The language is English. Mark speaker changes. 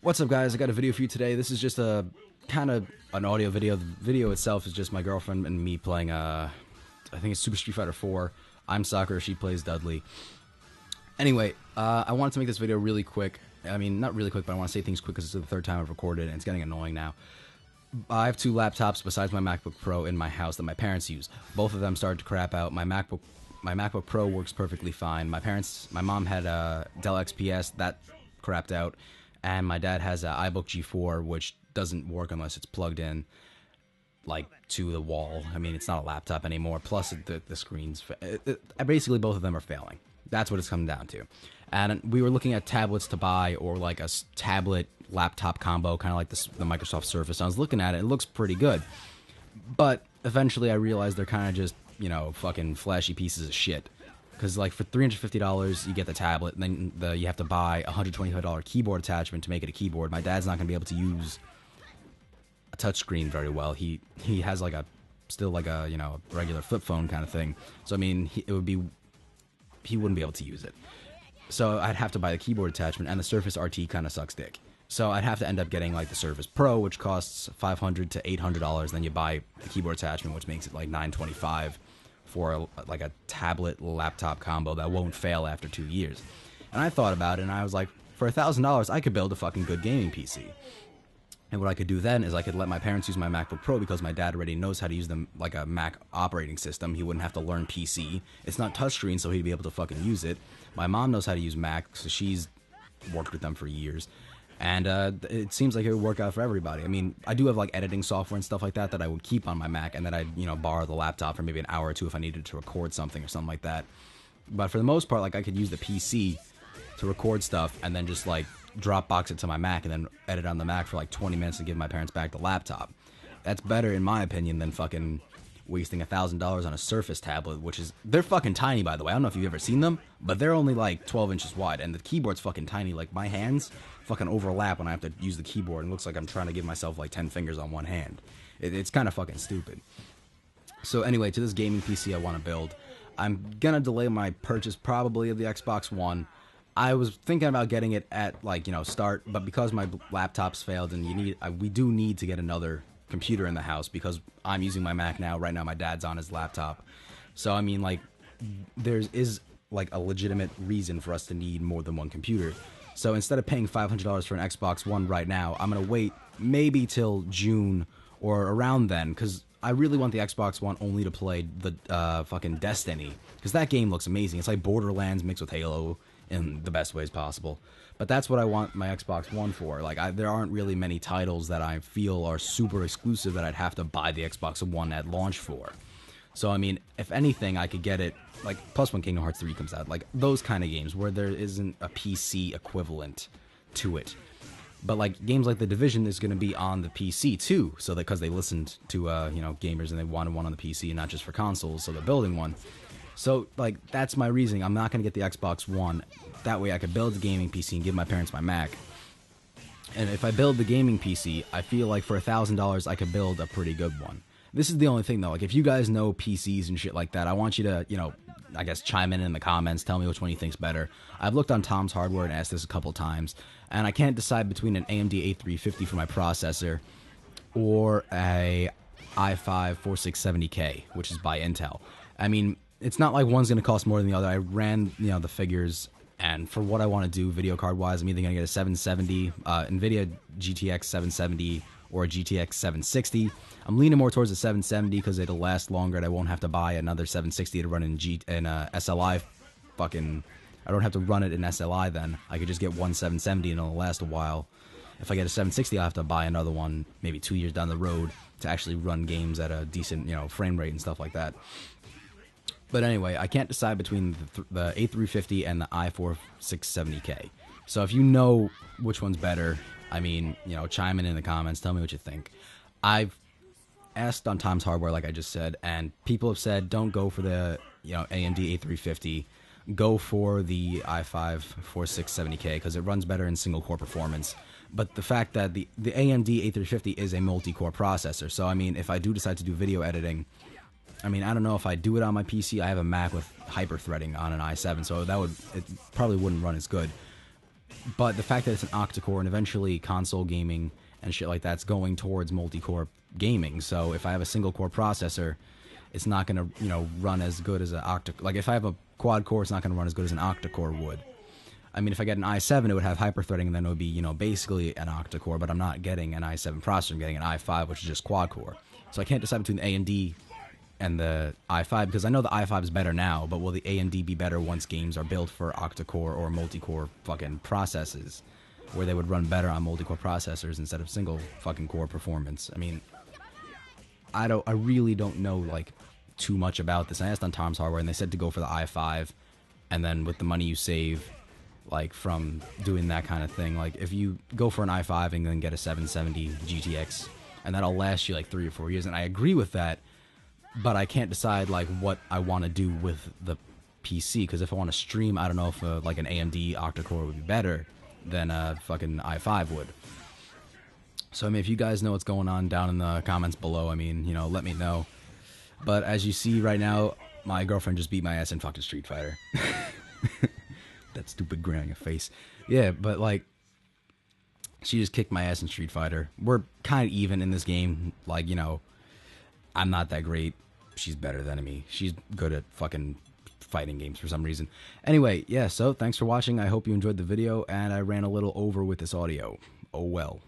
Speaker 1: What's up, guys? I got a video for you today. This is just a kind of an audio video. The video itself is just my girlfriend and me playing, I think it's Super Street Fighter 4. I'm Soccer, she plays Dudley. Anyway, I wanted to make this video really quick. I mean, not really quick, but I want to say things quick because it's the third time I've recorded and it's getting annoying now. I have two laptops besides my MacBook Pro in my house that my parents use. Both of them started to crap out. My MacBook Pro works perfectly fine. My mom had a Dell XPS that crapped out. And my dad has an iBook G4, which doesn't work unless it's plugged in, like, to the wall. I mean, it's not a laptop anymore. Plus, the screens, basically both of them are failing. That's what it's coming down to. And we were looking at tablets to buy, or like a tablet laptop combo, kind of like the Microsoft Surface. I was looking at it. It looks pretty good. But eventually I realized they're kind of just, you know, fucking flashy pieces of shit. Because, like, for $350, you get the tablet, and then you have to buy a $125 keyboard attachment to make it a keyboard. My dad's not going to be able to use a touchscreen very well. He has, like, still like a, you know, regular flip phone kind of thing. So, I mean, he wouldn't be able to use it. So, I'd have to buy the keyboard attachment, and the Surface RT kind of sucks dick. So, I'd have to end up getting, like, the Surface Pro, which costs $500 to $800. Then you buy the keyboard attachment, which makes it, like, $925. For like a tablet laptop combo that won't fail after 2 years. And I thought about it, and I was like, for $1,000 I could build a fucking good gaming PC. And what I could do then is I could let my parents use my MacBook Pro, because my dad already knows how to use them like a Mac operating system. He wouldn't have to learn PC. It's not touchscreen, so he'd be able to fucking use it. My mom knows how to use Mac, so she's worked with them for years. And it seems like it would work out for everybody. I mean, I do have, like, editing software and stuff like that I would keep on my Mac, and then I'd, you know, borrow the laptop for maybe an hour or two if I needed to record something or something like that. But for the most part, like, I could use the PC to record stuff and then just, like, Dropbox it to my Mac and then edit on the Mac for, like, 20 minutes and give my parents back the laptop. That's better, in my opinion, than fucking wasting $1,000 on a Surface tablet, which is... They're fucking tiny, by the way. I don't know if you've ever seen them, but they're only, like, 12 inches wide, and the keyboard's fucking tiny. Like, my hands fucking overlap when I have to use the keyboard, and it looks like I'm trying to give myself, like, 10 fingers on one hand. It's kind of fucking stupid. So, anyway, to this gaming PC I want to build, I'm gonna delay my purchase, probably, of the Xbox One. I was thinking about getting it at, like, you know, start, but because my laptop's failed, and we do need to get another computer in the house, because I'm using my Mac now. Right now my dad's on his laptop. So, I mean, like, there is, like, a legitimate reason for us to need more than one computer. So instead of paying $500 for an Xbox One right now, I'm going to wait maybe till June or around then, because I really want the Xbox One only to play the fucking Destiny, because that game looks amazing. It's like Borderlands mixed with Halo in the best ways possible. But that's what I want my Xbox One for. Like, there aren't really many titles that I feel are super exclusive that I'd have to buy the Xbox One at launch for. So, I mean, if anything, I could get it, like, plus when Kingdom Hearts 3 comes out. Like, those kind of games where there isn't a PC equivalent to it. But, like, games like The Division is going to be on the PC, too. So, because they listened to, you know, gamers and they wanted one on the PC and not just for consoles, so they're building one. So, like, that's my reasoning. I'm not going to get the Xbox One. That way I could build the gaming PC and give my parents my Mac. And if I build the gaming PC, I feel like for $1,000 I could build a pretty good one. This is the only thing, though. Like, if you guys know PCs and shit like that, I want you to, you know, I guess chime in the comments. Tell me which one you think's better. I've looked on Tom's Hardware and asked this a couple times, and I can't decide between an AMD A350 for my processor or a i5-4670K, which is by Intel. I mean, it's not like one's going to cost more than the other. I ran, you know, the figures, and for what I want to do video card wise, I'm either going to get a 770 NVIDIA GTX 770 or a GTX 760. I'm leaning more towards the 770 because it'll last longer and I won't have to buy another 760 to run in SLI. I don't have to run it in SLI then. I could just get one 770 and it'll last a while. If I get a 760, I'll have to buy another one maybe 2 years down the road to actually run games at a decent, you know, frame rate and stuff like that. But anyway, I can't decide between the A350 and the i4-670K. So if you know which one's better, I mean, you know, chime in the comments. Tell me what you think. I've asked on Tom's Hardware, like I just said, and people have said don't go for the, you know, AMD A350. Go for the i5-4670K because it runs better in single core performance. But the fact that the AMD A350 is a multi-core processor. So, I mean, if I do decide to do video editing, I mean, I don't know if I do it on my PC. I have a Mac with hyper-threading on an i7, so it probably wouldn't run as good. But the fact that it's an octa-core and eventually console gaming and shit like that's going towards multi-core gaming. So if I have a single-core processor, it's not going to, run as good as an like if I have a quad-core, it's not going to run as good as an octa-core would. I mean, if I get an i7, it would have hyper-threading, and then it would be, basically an octa-core, but I'm not getting an i7 processor. I'm getting an i5, which is just quad-core. So I can't decide between the AMD and the i5, because I know the i5 is better now, but will the AMD be better once games are built for octa-core or multi-core fucking processes, where they would run better on multi-core processors instead of single fucking core performance? I mean, I really don't know, like, too much about this. I asked on Tom's Hardware, and they said to go for the i5, and then with the money you save, like, from doing that kind of thing, like, if you go for an i5 and then get a 770 GTX, and that'll last you like 3 or 4 years, and I agree with that, but I can't decide, like, what I want to do with the PC, because if I want to stream, I don't know if like an AMD octa-core would be better than a fucking i5 would. So I mean, if you guys know what's going on down in the comments below, I mean, let me know. But as you see right now, my girlfriend just beat my ass in fucking Street Fighter. That stupid grin on your face. Yeah, but like, she just kicked my ass in Street Fighter. We're kind of even in this game. Like, I'm not that great. She's better than me. She's good at fucking fighting games for some reason. Anyway, yeah, so thanks for watching. I hope you enjoyed the video, and I ran a little over with this audio. Oh well.